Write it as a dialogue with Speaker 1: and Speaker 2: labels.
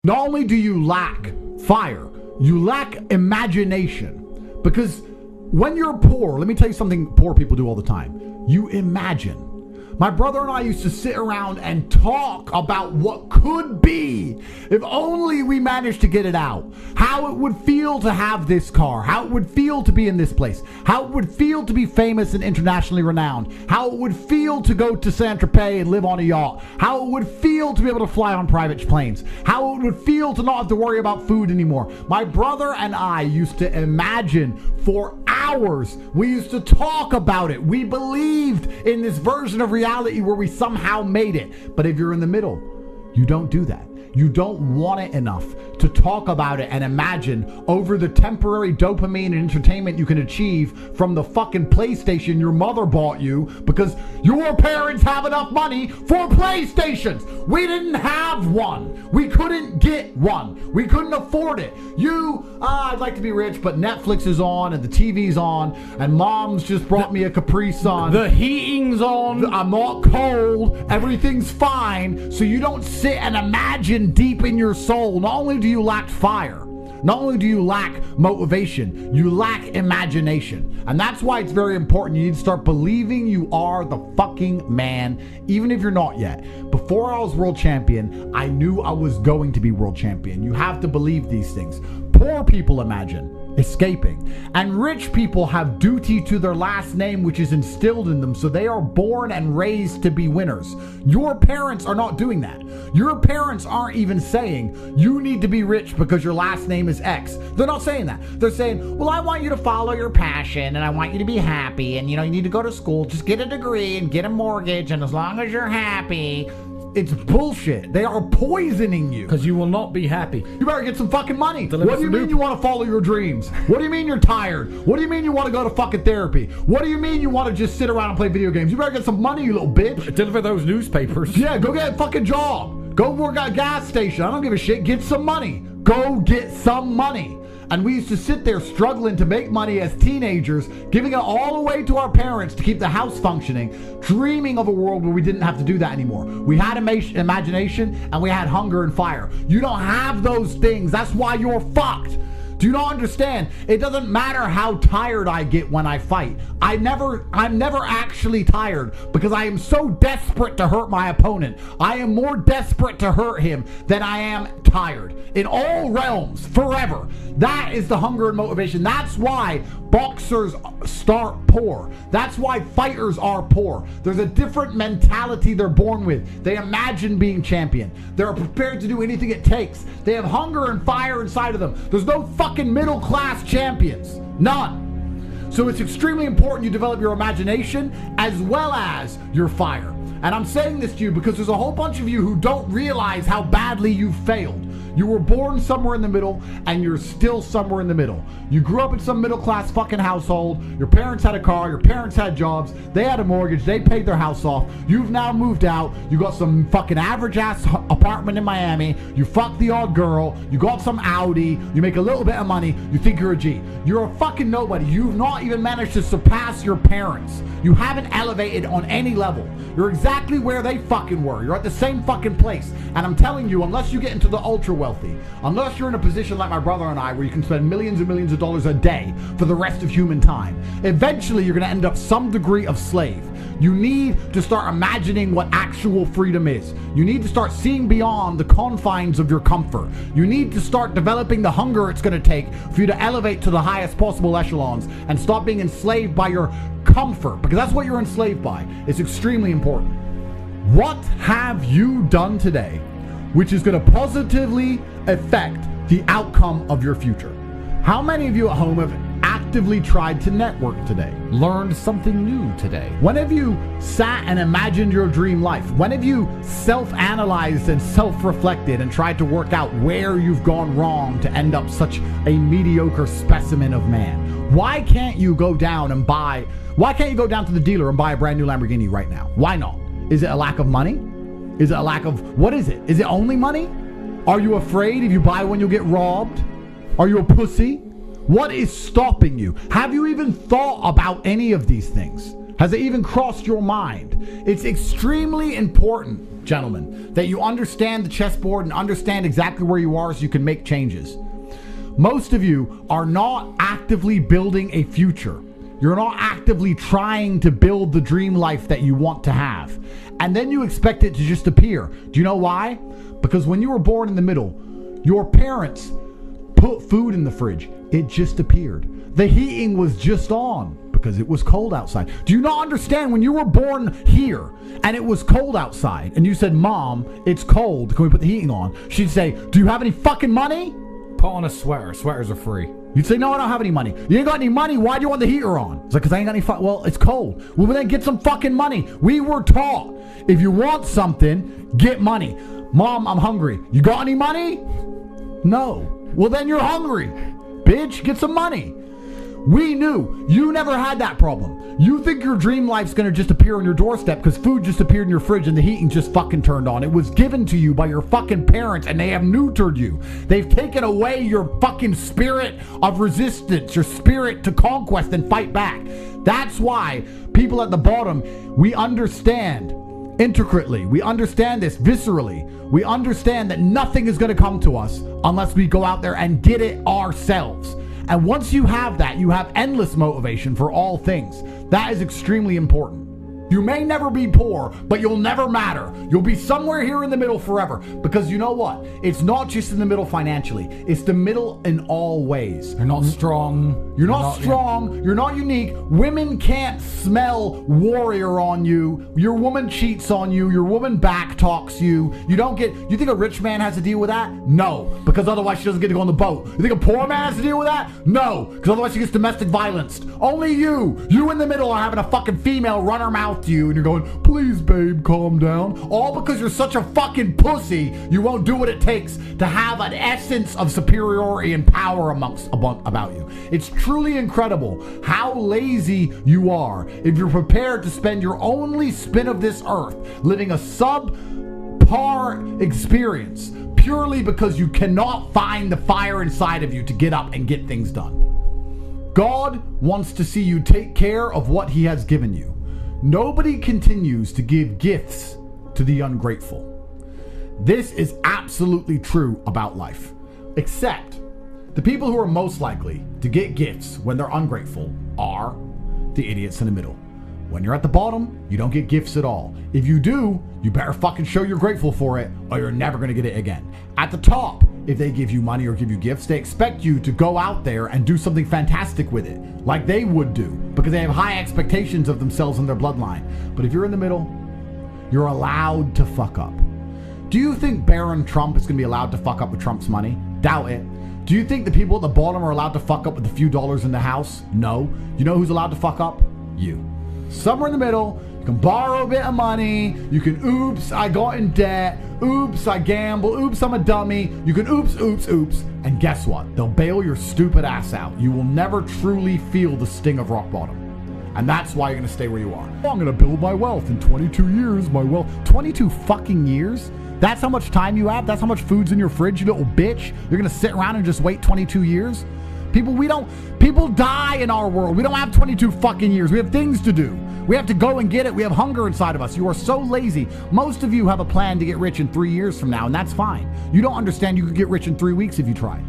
Speaker 1: Not only do you lack fire, you lack imagination. Because when you're poor, let me tell you something poor people do all the time. You imagine. My brother and I used to sit around and talk about what could be if only we managed to get it out. How it would feel to have this car. How it would feel to be in this place. How it would feel to be famous and internationally renowned. How it would feel to go to Saint-Tropez and live on a yacht. How it would feel to be able to fly on private planes. How it would feel to not have to worry about food anymore. My brother and I used to imagine for hours. We used to talk about it. We believed in this version of reality where we somehow made it. But if you're in the middle, you don't do that. You don't want it enough to talk about it and imagine over the temporary dopamine and entertainment you can achieve from the fucking PlayStation your mother bought you because your parents have enough money for PlayStations. We didn't have one. We couldn't get one. We couldn't afford it. I'd like to be rich, but Netflix is on and the TV's on and mom's just brought me a Capri Sun.
Speaker 2: The heating's on.
Speaker 1: I'm not cold. Everything's fine. So you don't sit and imagine deep in your soul. Not only do you lack fire, not only do you lack motivation, you lack imagination. And that's why it's very important. You need to start believing you are the fucking man, even if you're not yet. Before I was world champion, I knew I was going to be world champion. You have to believe these things. Poor people imagine escaping. And rich people have duty to their last name, which is instilled in them, so they are born and raised to be winners. Your parents are not doing that. Your parents aren't even saying, you need to be rich because your last name is X. They're not saying that. They're saying, well, I want you to follow your passion, and I want you to be happy, and you need to go to school, just get a degree and get a mortgage, and as long as you're happy. It's bullshit. They are poisoning you.
Speaker 2: Because you will not be happy.
Speaker 1: You better get some fucking money. What do you mean you want to follow your dreams? What do you mean you're tired? What do you mean you want to go to fucking therapy? What do you mean you want to just sit around and play video games? You better get some money, you little bitch.
Speaker 2: Deliver those newspapers.
Speaker 1: Yeah, go get a fucking job. Go work at a gas station. I don't give a shit. Get some money. Go get some money. And we used to sit there struggling to make money as teenagers, giving it all away to our parents to keep the house functioning, dreaming of a world where we didn't have to do that anymore. We had imagination and we had hunger and fire. You don't have those things. That's why you're fucked. Do you not understand? It doesn't matter how tired I get when I fight. I'm never actually tired because I am so desperate to hurt my opponent. I am more desperate to hurt him than I am tired. In all realms, forever. That is the hunger and motivation. That's why boxers start poor. That's why fighters are poor. There's a different mentality they're born with. They imagine being champion. They're prepared to do anything it takes. They have hunger and fire inside of them. There's no fucking middle class champions. None. So it's extremely important you develop your imagination as well as your fire. And I'm saying this to you because there's a whole bunch of you who don't realize how badly you failed. You were born somewhere in the middle, and you're still somewhere in the middle. You grew up in some middle-class fucking household. Your parents had a car. Your parents had jobs. They had a mortgage. They paid their house off. You've now moved out. You got some fucking average-ass apartment in Miami. You fucked the odd girl. You got some Audi. You make a little bit of money. You think you're a G. You're a fucking nobody. You've not even managed to surpass your parents. You haven't elevated on any level. You're exactly where they fucking were. You're at the same fucking place. And I'm telling you, unless you get into the ultra wealthy, unless you're in a position like my brother and I where you can spend millions and millions of dollars a day for the rest of human time, eventually you're going to end up some degree of slave. You need to start imagining what actual freedom is. You need to start seeing beyond the confines of your comfort. You need to start developing the hunger it's going to take for you to elevate to the highest possible echelons and stop being enslaved by your comfort, because that's what you're enslaved by. It's extremely important. What have you done today which is going to positively affect the outcome of your future? How many of you at home have actively tried to network today?
Speaker 2: Learned something new today?
Speaker 1: When have you sat and imagined your dream life? When have you self-analyzed and self-reflected and tried to work out where you've gone wrong to end up such a mediocre specimen of man? Why can't you go down to the dealer and buy a brand new Lamborghini right now? Why not? Is it a lack of money? Is it a lack of, what is it? Is it only money? Are you afraid if you buy one you'll get robbed? Are you a pussy? What is stopping you? Have you even thought about any of these things? Has it even crossed your mind? It's extremely important gentlemen, that you understand the chessboard and understand exactly where you are so you can make changes. Most of you are not actively building a future. You're not actively trying to build the dream life that you want to have. And then you expect it to just appear. Do you know why? Because when you were born in the middle, your parents put food in the fridge. It just appeared. The heating was just on because it was cold outside. Do you not understand when you were born here and it was cold outside and you said, Mom, it's cold, can we put the heating on? She'd say, do you have any fucking money?
Speaker 2: Put on a sweater. Sweaters are free.
Speaker 1: You'd say, no, I don't have any money. You ain't got any money? Why do you want the heater on? It's like, because I ain't got any well, it's cold. Well, then get some fucking money. We were taught, if you want something, get money. Mom, I'm hungry. You got any money? No. Well, then you're hungry. Bitch, get some money. We knew. You never had that problem. You think your dream life's going to just appear on your doorstep because food just appeared in your fridge and the heating just fucking turned on. It was given to you by your fucking parents and they have neutered you. They've taken away your fucking spirit of resistance, your spirit to conquest and fight back. That's why people at the bottom, we understand intricately. We understand this viscerally. We understand that nothing is going to come to us unless we go out there and get it ourselves. And once you have that, you have endless motivation for all things. That is extremely important. You may never be poor, but you'll never matter. You'll be somewhere here in the middle forever. Because you know what? It's not just in the middle financially. It's the middle in all ways.
Speaker 2: You're not strong.
Speaker 1: You're not strong. You're not unique. Women can't smell warrior on you. Your woman cheats on you. Your woman back talks you. You think a rich man has to deal with that? No. Because otherwise she doesn't get to go on the boat. You think a poor man has to deal with that? No. Because otherwise she gets domestic violenced. Only you in the middle are having a fucking female run her mouth to you and you're going, please babe, calm down. All because you're such a fucking pussy, you won't do what it takes to have an essence of superiority and power about you. It's truly incredible how lazy you are if you're prepared to spend your only spin of this earth living a subpar experience purely because you cannot find the fire inside of you to get up and get things done. God wants to see you take care of what he has given you. Nobody continues to give gifts to the ungrateful. This is absolutely true about life, except the people who are most likely to get gifts when they're ungrateful are the idiots in the middle. When you're at the bottom, you don't get gifts at all. If you do, you better fucking show you're grateful for it or you're never going to get it again. At the top, if they give you money or give you gifts, they expect you to go out there and do something fantastic with it, like they would do, because they have high expectations of themselves and their bloodline. But if you're in the middle, you're allowed to fuck up. Do you think Baron Trump is going to be allowed to fuck up with Trump's money? Doubt it. Do you think the people at the bottom are allowed to fuck up with a few dollars in the house? No. You know who's allowed to fuck up? You. Somewhere in the middle, you can borrow a bit of money, you can oops, I got in debt, oops, I gamble, oops, I'm a dummy, you can oops, and guess what? They'll bail your stupid ass out. You will never truly feel the sting of rock bottom. And that's why you're going to stay where you are. I'm going to build my wealth in 22 years, 22 fucking years? That's how much time you have? That's how much food's in your fridge, you little bitch? You're going to sit around and just wait 22 years? People die in our world. We don't have 22 fucking years. We have things to do. We have to go and get it. We have hunger inside of us. You are so lazy. Most of you have a plan to get rich in 3 years from now, and that's fine. You don't understand you could get rich in 3 weeks if you try.